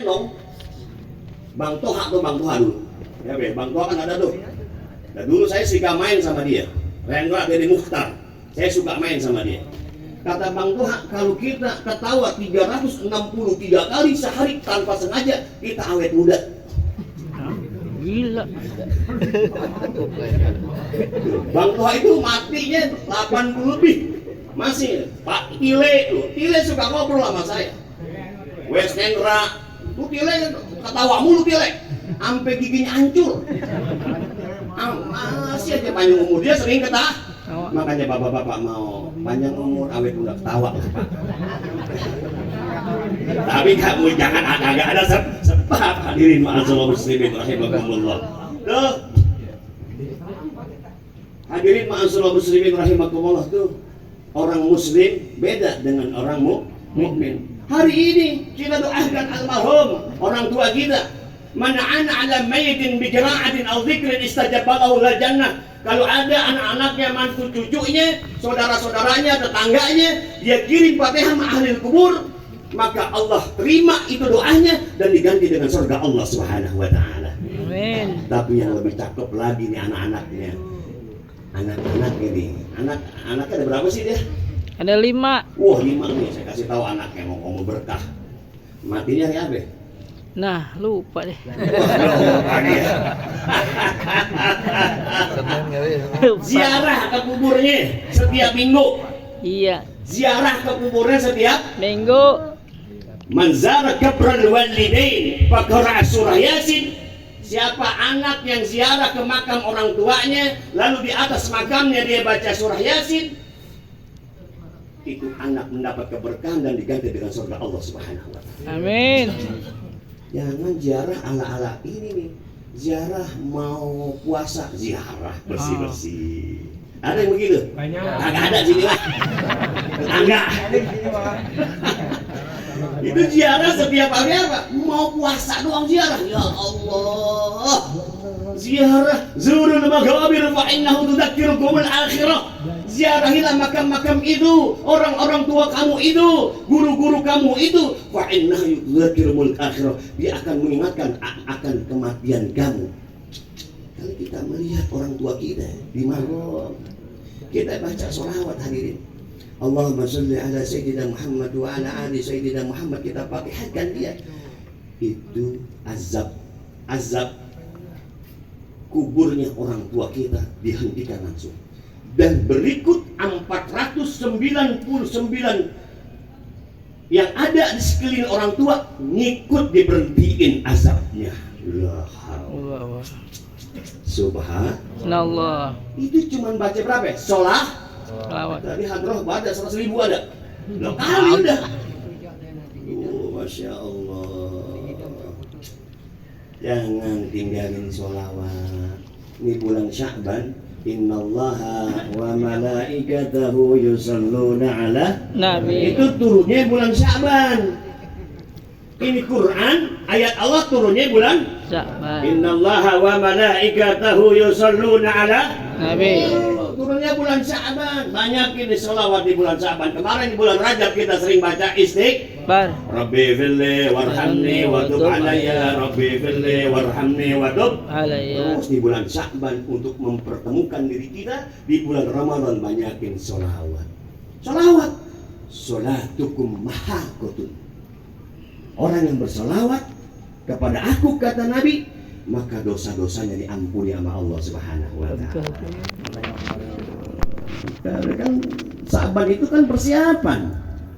dong. Bang Toha tuh Bang Toha dulu. Ya be, Bang Toha kan ada tuh. Nah, dulu saya suka main sama dia. Rendra dari Mukhtar. Saya suka main sama dia. Kata Bang Toha, kalau kita ketawa 363 kali sehari tanpa sengaja, kita awet muda. Gila. Bang Toha itu matinya 80 lebih. Masih Pak Tile tuh. Tile suka ngobrol sama saya. Wes Hendra, lu Tile ketawa mulu Tile. Sampai giginya hancur. Masih aja panjang umur, dia sering ketawa. Makanya bapak-bapak mau panjang umur awet muda ketawa. Tapi kamu jangan agak ada sebab hadirin ma'azallahu muslimin rahimakumullah. Tuh. Hadirin ma'azallahu muslimin rahimakumullah tuh. Orang muslim beda dengan orang mukmin. Hari ini kita doakan almarhum orang tua kita. Man 'ana 'ala mayyitin bi qira'atin aw dzikrin istajaba lahu la jannah. Kalau ada anak-anaknya, mantu cucunya, saudara-saudaranya, tetangganya, dia kirim Fatihah sama ahli kubur, maka Allah terima itu doanya dan diganti dengan surga Allah Subhanahu wa taala. Amin. Tapi yang lebih cakep lagi nih anak-anaknya. Anak-anak ini, anaknya ada berapa sih dia? Ada 5. Wah 5 nih, saya kasih tahu anaknya mau berkah. Matinya hari apa? Nah, lupa deh. Ziarah ke kuburnya setiap minggu. Iya. Ziarah ke kuburnya setiap Minggu. Manzara kabral walidain faqara surah Yasin. Siapa anak yang ziarah ke makam orang tuanya lalu di atas makamnya dia baca surah Yasin, itu anak mendapat keberkahan dan diganti dengan surga Allah Subhanahu wa taala. Amin. Jangan ziarah ala-ala ini nih. Ziarah mau puasa, ziarah bersih-bersih. Ada yang begitu? Banyak. Kagak ada sini lah. Enggak. Itu ziarah setiap hari apa? Mau puasa doang ziarah. Ya Allah. Ziarah zurul maqabir fa innahu tudzakirukumul akhirah. Ziarahilah makam-makam itu, orang-orang tua kamu itu, guru-guru kamu itu, fa innahu tudzakirukumul akhirah. Dia akan mengingatkan akan kematian kamu. Kalau kita melihat orang tua kita di malam, kita baca sholawat hadirin. Allahumma sholli ala Sayyidina Muhammad wa ala ali Sayyidina Muhammad, kita fatihahkan dia. Itu azab kuburnya orang tua kita dihentikan langsung. Dan berikut 499 yang ada di sekeliling orang tua ngikut diberhentiin azabnya. Allah. Subhanallah. Itu cuma baca berapa? Selawat. Tadi hadroh baca 100.000 ada. Loh kali udah. Masya Allah. Jangan tinggalin sholawat. Ini bulan Sya'ban. Innallaha wa malaikatahu yusalluna ala Nabi. Itu turunnya bulan Sya'ban. Ini Quran, ayat Allah turunnya bulan Sya'ban. Innallaha wa malaikatahu yusalluna ala Nabi. Turunnya bulan Sya'ban. Banyak ini sholawat di bulan Sya'ban. Kemarin di bulan Rajab kita sering baca istighfar. Rabbi firli warhamni wa tub alayya. Rabbi firli warhamni wa tub alayya. Terus di bulan Sya'ban untuk mempertemukan diri kita di bulan Ramadan banyakin sholawat. Sholatukum mahakutun. Orang yang bersolawat kepada aku, kata Nabi, maka dosa-dosanya diampuni sama Allah Subhanahu wa taala. Karena kan Saban itu kan persiapan,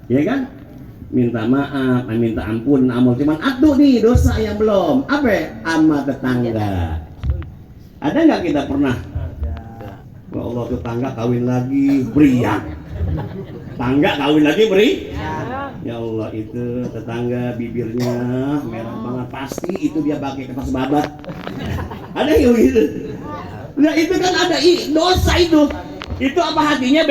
ya kan? Minta maaf, minta ampun, amal cuman atuh nih dosa yang belum. Apa? Sama tetangga. Ada nggak kita pernah? Ya Allah, tetangga kawin lagi beriak. Tangga kawin lagi beri. Ya Allah, itu tetangga bibirnya merah banget, pasti itu dia pakai kertas babat. Ada yang begitu? Nah itu kan ada dosa itu. Itu apa hatinya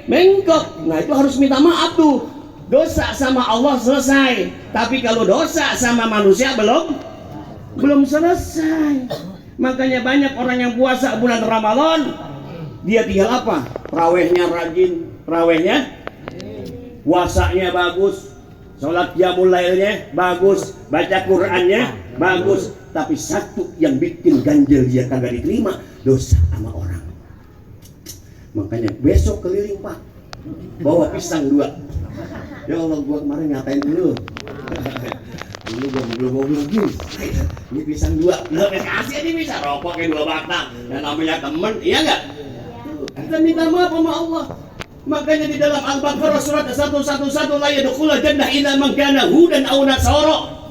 bengkok. Nah itu harus minta maaf tuh. Dosa sama Allah selesai. Tapi kalau dosa sama manusia belum selesai. Makanya banyak orang yang puasa bulan Ramadan, dia tinggal apa? Rawehnya rajin, puasanya bagus, sholat qiyamul lailnya bagus, baca Qur'annya bagus, tapi satu yang bikin ganjil dia kagak diterima, dosa sama orang. Makanya besok keliling Pak, bawa pisang 2. Ya Allah, gua kemarin ngatain dulu. Dulu gua belum mau lagi. Ini pisang 2. Lah kasih aja bisa rokok kayak 2 batang. Yang namanya temen, iya enggak? Kita minta maaf sama Allah. Makanya di dalam Al-Baqarah surat 111 la yadkhulul jannah illa man kana hudan aw nasara.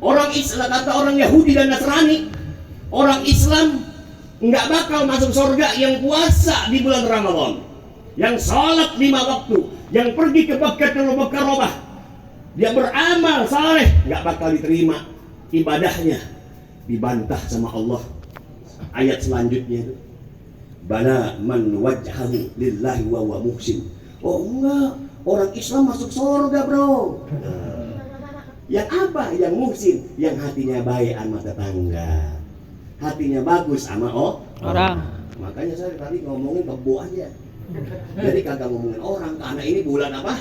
Orang Islam, kata orang Yahudi dan Nasrani, orang Islam nggak bakal masuk surga yang puasa di bulan Ramadan, yang sholat 5 waktu, yang pergi ke Baqatul Mukarramah, dia beramal saleh, nggak bakal diterima ibadahnya, dibantah sama Allah. Ayat selanjutnya itu, bala man wajhahu lillahi wa huwa muhsin. Oh enggak, orang Islam masuk surga bro. Yang apa? Yang muhsin, yang hatinya baik sama tetangga, hatinya bagus sama orang. Makanya saya tadi ngomongin kebo aja. Jadi kagak ngomongin orang, karena ini bulan apa?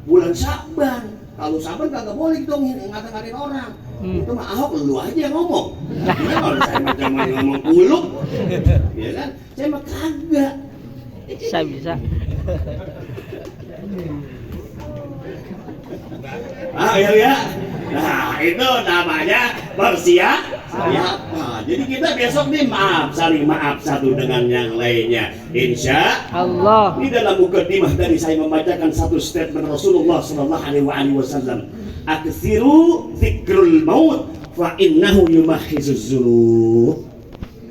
Bulan Syaban. Kalau Syaban kagak boleh dong ngata-ngatain orang. Itu mah Ahok lu aja yang ngomong. Ya, kalau saya macam ngomong uluk, ya kan? Saya mah kagak. Saya bisa. Ya. Nah, itu namanya persiapan. Jadi kita besok nih saling maaf satu dengan yang lainnya. Insya Allah. Ini dalam mukadimah dari saya membacakan satu statement Rasulullah sallallahu alaihi wasallam. Aktsiru dzikrul maut fa innahu yumahhizuz dzunub.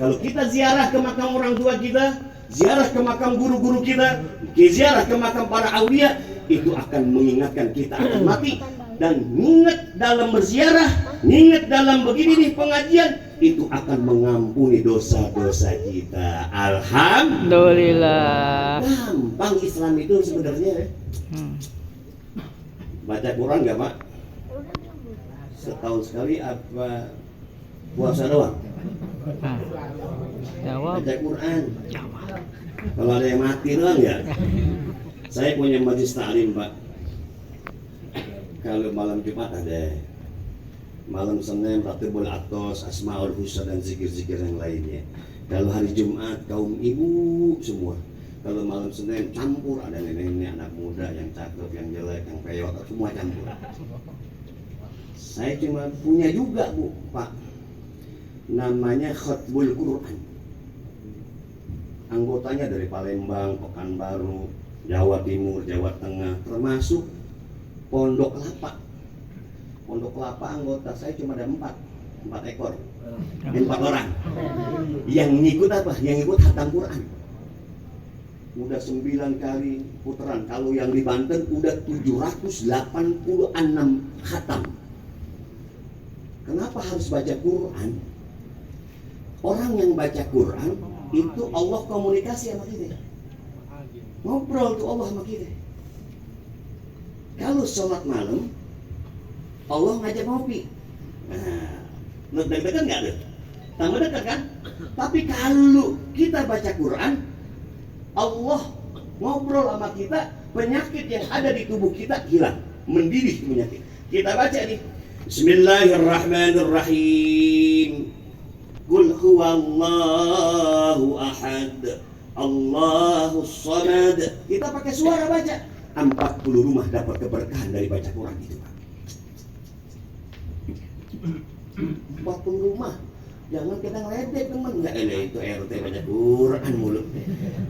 Kalau kita ziarah ke makam orang tua kita, ziarah ke makam guru-guru kita, ziarah ke makam para aulia, itu akan mengingatkan kita akan mati. Dan ingat dalam berziarah, ingat dalam begini nih pengajian, itu akan mengampuni dosa-dosa kita. Alhamdulillah. Gampang Islam itu sebenarnya. Baca Quran nggak Pak? Setahun sekali apa puasa doang? Jawab. Baca Quran. Kalau ada yang mati doang ya. Saya punya majlis taklim Pak. Kalau malam Jumat ada, malam Senin Ratibul Atos, Asmaul Husna dan zikir-zikir yang lainnya. Kalau hari Jumat kaum ibu semua. Kalau malam Senin campur, ada nenek-nenek, anak muda, yang cakep, yang jelek, yang peyot, semua campur. Saya cuma punya juga Bu, Pak, namanya Khatbul Quran. Anggotanya dari Palembang, Pekanbaru, Jawa Timur, Jawa Tengah, termasuk Pondok Kelapa. Pondok Kelapa anggota saya cuma ada 4 ekor, 4 orang. Yang ngikut apa? Yang ngikut khatam Quran. Udah 9 kali putaran. Kalau yang di Banten udah 786 khatam. Kenapa harus baca Quran? Orang yang baca Quran itu Allah komunikasi sama kita. Ngobrol tuh Allah sama kita. Kalau sholat malam, Allah ngajak ngopi. Nah, dekat nggak tuh? Tambah dekat kan? Tapi kalau kita baca Quran, Allah ngobrol sama kita, penyakit yang ada di tubuh kita hilang, mendidih penyakit. Kita baca nih, Bismillahirrahmanirrahim. Qul huwallahu ahad, Allahus samad. Kita pakai suara baca. 40 rumah dapat keberkahan dari baca Quran itu Pak. 40 rumah. Jangan kita ngeledek teman. Enggak itu RT baca Quran mulu.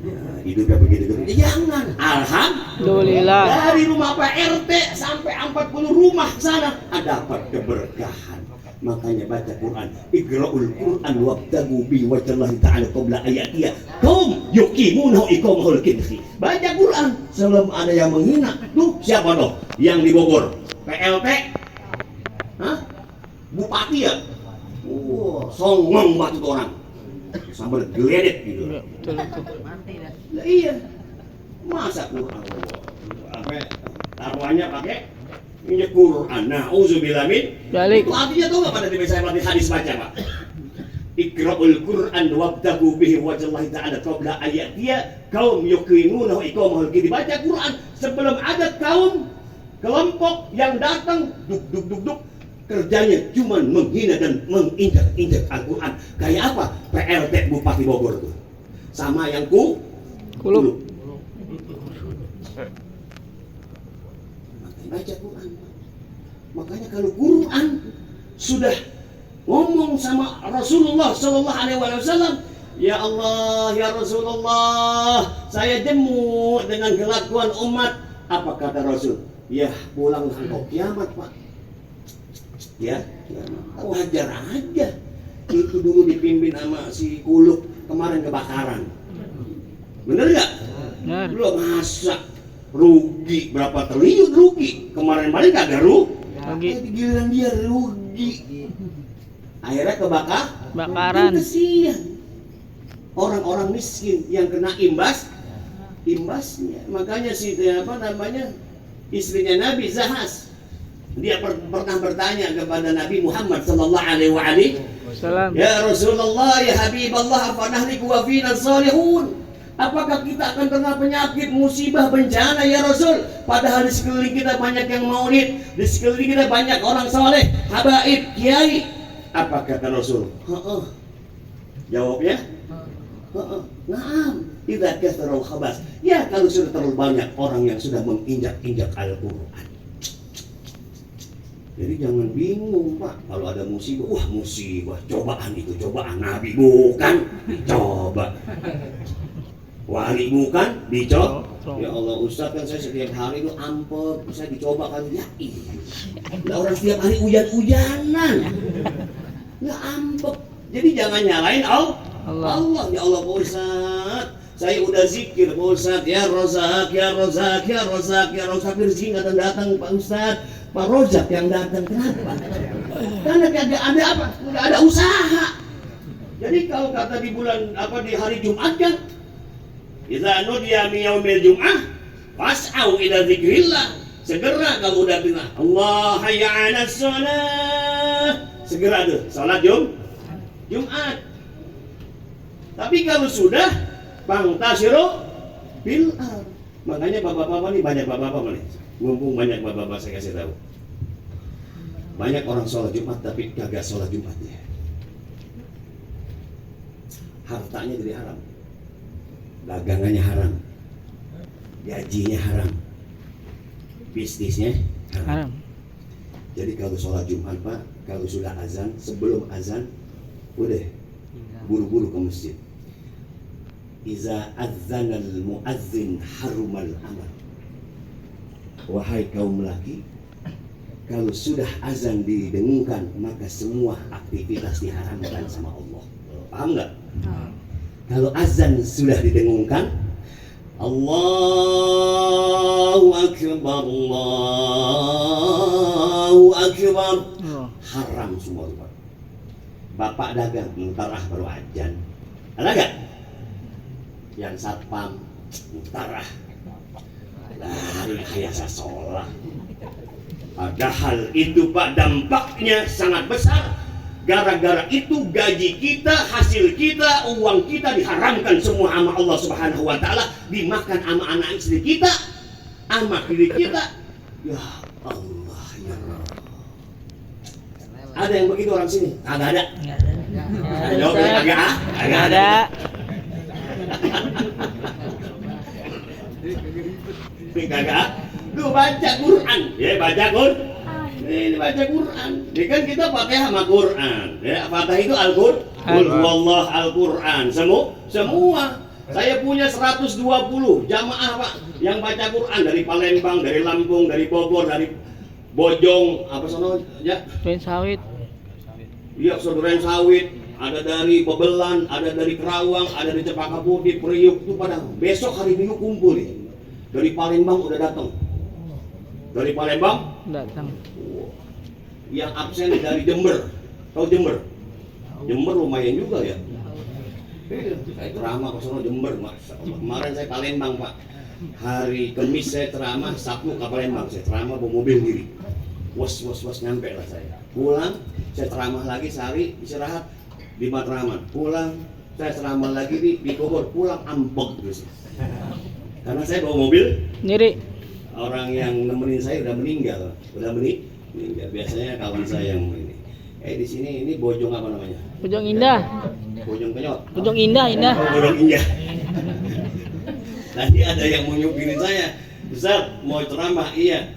Ya, hidupnya begitu. Jangan. Alhamdulillah. Dari rumah Pak RT sampai 40 rumah sana dapat keberkahan. Makanya baca Quran. Iqra'ul Quran wabtagu bi wajhallahi ta'ala qabla ayatiyah. Qaum yuqimuna iqamahul qibli. Baca Quran sebelum ada yang menghina. Tuh siapa dong? Yang di Bogor? PLT? Hah? Bupati ya? Songong banget itu orang. Sambil geledek gitu. Betul. Lah iya. Masa Quran apa? Taruhannya pakai ini Quran. Nauzubillah min dzalik. Itu artinya tahu enggak pada di saya berarti hadis baca, Pak? Iqra'ul Quran wabtagu bihi wajhallahi ta'ala qabla ayatiya qaum yuqimuna iqamahul qibla. Baca Quran sebelum ada kaum kelompok yang datang duk kerjanya cuma menghina dan menginjak-injak Al-Quran. Kayak apa? PLT Bupati Bogor tuh. Sama yang Kulub. Makanya baca Quran. Makanya kalau Quran sudah ngomong sama Rasulullah Sallallahu Alaihi Wasallam, ya Allah, ya Rasulullah, saya jemu dengan kelakuan umat. Apa kata Rasul? Ya pulanglah engkau kiamat, Pak. Ya, wajar aja. Itu dulu dipimpin sama si Kuluk, kemarin kebakaran. Bener nggak? Benar. Belum masa rugi berapa triliun rugi. Kemarin kagak Rugi. di giliran dia rugi. Akhirnya Kebakaran. Kesian. Orang-orang miskin yang kena imbasnya. Makanya istrinya Nabi Zahas, dia pernah bertanya kepada Nabi Muhammad sallallahu alaihi Salam. ya Rasulullah, ya Habiballah, apa nahliku wa fina salihun? Apakah kita akan kena penyakit, musibah, bencana ya Rasul? Padahal di sekeliling kita banyak yang maulid, di sekeliling kita banyak orang soleh, habaib, kiai. Apa kata Rasul? Jawabnya? Naam, idza kasarul khabas. Ya, kalau sudah terlalu banyak orang yang sudah menginjak-injak Al-Quran. Jadi jangan bingung, Pak, kalau ada musibah. Wah, musibah, cobaan itu cobaan. Nabi bukan dicoba, wali bukan dicoba. Ya Allah, Ustaz, kan saya setiap hari itu ampet, saya dicoba kan. Ya iya, orang setiap hari hujan-hujanan, nggak ampet. Jadi jangan nyalain Allah. Ya Allah, Pak Ustaz, saya udah zikir Pak Ustaz, ya Rozak, ya Rozak, ya Rozak, ya Rozak, rezeki nggak datang Pak Ustaz. Pak Rozak yang datang, kenapa? Karena nggak ada usaha. Jadi kalau kata di di hari Jumat kan, idza nudiya min yaumil jum'ah fas'au ila dzikrillah. Segera kalau udah dengar Allah hayya 'alas shalah, segera tuh salat Jumat. Tapi kalau sudah fantasiru bil ard. Makanya bapak-bapak nih, banyak bapak-bapak nih. Mumpung banyak bapak-bapak, saya kasih tahu. Banyak orang sholat Jumat tapi kagak sholat Jumatnya. Hartanya jadi haram, dagangannya haram, gajinya haram, bisnisnya haram. Jadi kalau sholat Jumat, Pak, kalau sudah azan, sebelum azan, udah buru-buru ke masjid. Iza adzanal muazzin harumal amal. Wahai kaum laki, kalau sudah azan didengungkan, maka semua aktivitas diharamkan sama Allah. Paham nggak? Kalau azan sudah didengungkan, Allahu Akbar, Allahu Akbar, haram semua, Pak. Bapak dagang, mutarah baru azan. Ada nggak? Yang satpam, mutarah. Lari kayak sholat. Padahal itu, Pak, dampaknya sangat besar. Gara-gara itu gaji kita, hasil kita, uang kita diharamkan semua sama Allah Subhanahu wa Ta'ala, dimakan sama anak istri kita, sama diri kita. Ya Allah, ya Allah. Ada yang begitu orang sini? Kagak ada. Jawabnya kagak ada. Kagak. Lu baca Quran, ya baca Quran. Ini baca Quran. Ini kan kita pakai sama Quran. Ya, Fatihah itu Al-Qur'an. Qul huwallahu Al-Qur'an. Semua. Saya punya 120 jamaah, Pak, yang baca Quran dari Palembang, dari Lampung, dari Bogor, dari Bojong, apa sono ya? Tuin sawit. Iya, Saudara Sawit, ada dari Bebelan, ada dari Kerawang, ada dari Cempaka Putih, Priuk itu pada besok hari Minggu kumpul nih. Dari Palembang udah datang. Dari Palembang Datang. yang absen dari Jember. Tahu Jember? Jember lumayan juga ya. Saya ceramah ke sono Jember, Mas. Kemarin saya Palembang, Pak. Hari Kamis saya ceramah, Sabtu ke Palembang saya ceramah bawa mobil sendiri. Was nyampe lah saya. Pulang, saya ceramah lagi sehari, istirahat di Matraman. Pulang, saya ceramah lagi di Bogor. Pulang ambek terus. Karena saya bawa mobil Sendiri. orang yang nemenin saya udah meninggal. Meninggal. Biasanya kawan saya yang ini. Di sini ini Bojong apa namanya? Bojong Indah. Bojong Penyot. Bojong Indah, Indah. Oh, Bojong Indah. Tadi ada yang mau nyupirin saya. Ustaz, mau ceramah? Iya.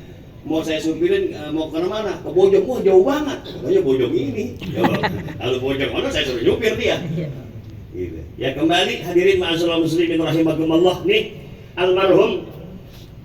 Mau saya supirin mau ke mana? Ke Bojong. Wah, jauh banget. Katanya Bojong ini. Kalau Bojong mana saya suruh nyupir dia. Gitu. Ya kembali hadirin ma'asyiral muslimin rahimakumullah, nih almarhum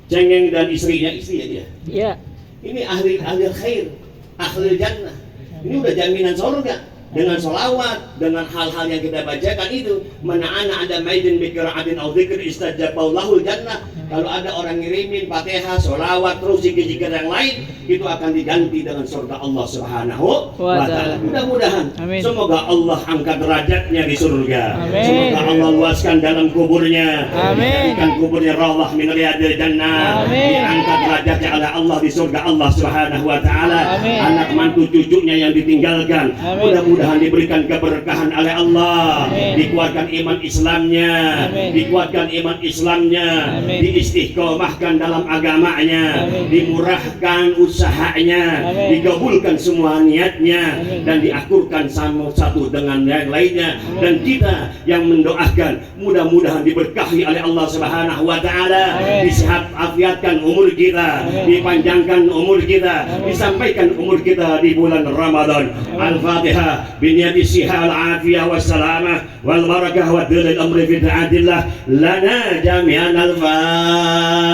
Cengeng dan istrinya, istri ya dia. Iya. Ini ahli khair, ahli jannah. Ini udah jaminan surga dengan sholawat, dengan hal-hal yang kita bacakan itu. Mana ana ada maidin bikira'atin au dzikr istajabau lahul jannah. Kalau ada orang ngirimin Fatihah, sholawat, terus zikir-zikir yang lain, itu akan diganti dengan surga Allah Subhanahu wa ta'ala. Mudah-mudahan semoga Allah angkat derajatnya di surga. Amin. Semoga Allah luaskan dalam kuburnya. Amin. Dijadikan kuburnya rawdah min riyadil jannah. Amin. Diangkat derajatnya oleh Allah di surga Allah Subhanahu wa ta'ala. Amin. Anak mantu cucunya yang ditinggalkan, Amin. mudah-mudahan diberikan keberkahan oleh Allah. Amin. Dikuatkan iman Islamnya. Amin. Dikuatkan iman Islamnya. Amin. Diistiqomahkan dalam agamanya. Amin. Dimurahkan usahanya. Amin. Dikabulkan semua niatnya. Amin. Dan diakurkan satu dengan yang lainnya. Amin. Dan kita yang mendoakan mudah-mudahan diberkahi oleh Allah Subhanahu wa ta'ala. Amin. Disehat afiatkan umur kita. Amin. Dipanjangkan umur kita. Amin. Disampaikan umur kita di bulan Ramadan. Al-Fatihah biniyati siha al-afiyah wassalamah wal barakah wa dhulil amri fi ta'atillah lana jami'an al-Fatihah.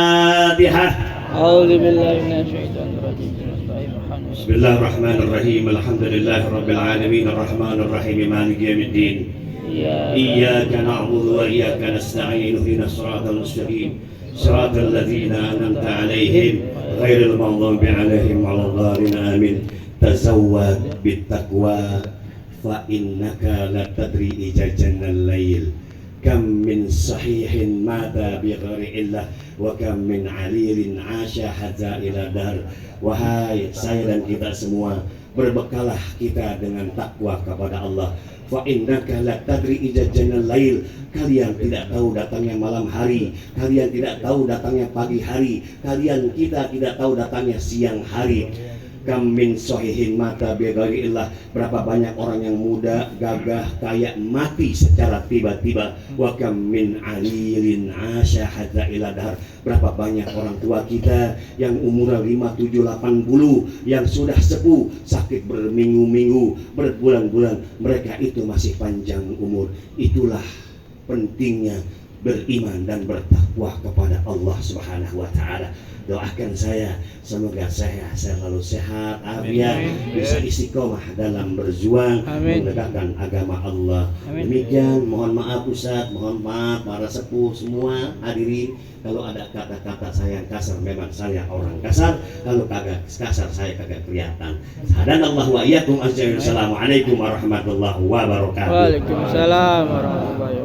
A'udzu billahi minasyaitonir rajim. Bismillahirrahmanirrahim. Alhamdulillahi rabbil alamin arrahmanir rahim maliki yaumiddin. Iyyaka na'budu wa iyyaka nasta'in ihdinas siratal mustaqim siratal ladzina an'amta 'alaihim ghairil maghdubi 'alaihim waladdallin amin. Tazawwad bittaqwa fa innaka la tadri ijajannal lail kam min sahihin mata bi ghairi illah wa kam min alilin 'asha hatta ila dar. Wahai saya dan kita semua, berbekalah kita dengan takwa kepada Allah. Fa innaka la tadri ijajannal lail. Kalian tidak tahu datangnya malam hari, kalian tidak tahu datangnya pagi hari, kita tidak tahu datangnya siang hari. Kam min sahihin mata bighairi illah. Berapa banyak orang yang muda, gagah, kaya mati secara tiba-tiba. Wa kam min alilin 'asha hatta ila dahar. Berapa banyak orang tua kita yang umurnya 5, 7, 80 yang sudah sepuh, sakit berminggu-minggu, berbulan-bulan, mereka itu masih panjang umur. Itulah pentingnya beriman dan bertakwa kepada Allah Subhanahu wa ta'ala. Doakan saya semoga saya selalu sehat, afiat, bisa istiqomah dalam berjuang menegakkan agama Allah. Demikian, mohon maaf Ustaz, mohon maaf para sepuh semua hadirin. Kalau ada kata-kata saya yang kasar, memang saya orang kasar. Kalau kagak kasar, saya kagak kelihatan. Hadanallahu wa iyyakum. Assalamualaikum warahmatullahi wabarakatuh. Waalaikumsalam warahmatullahi wabarakatuh.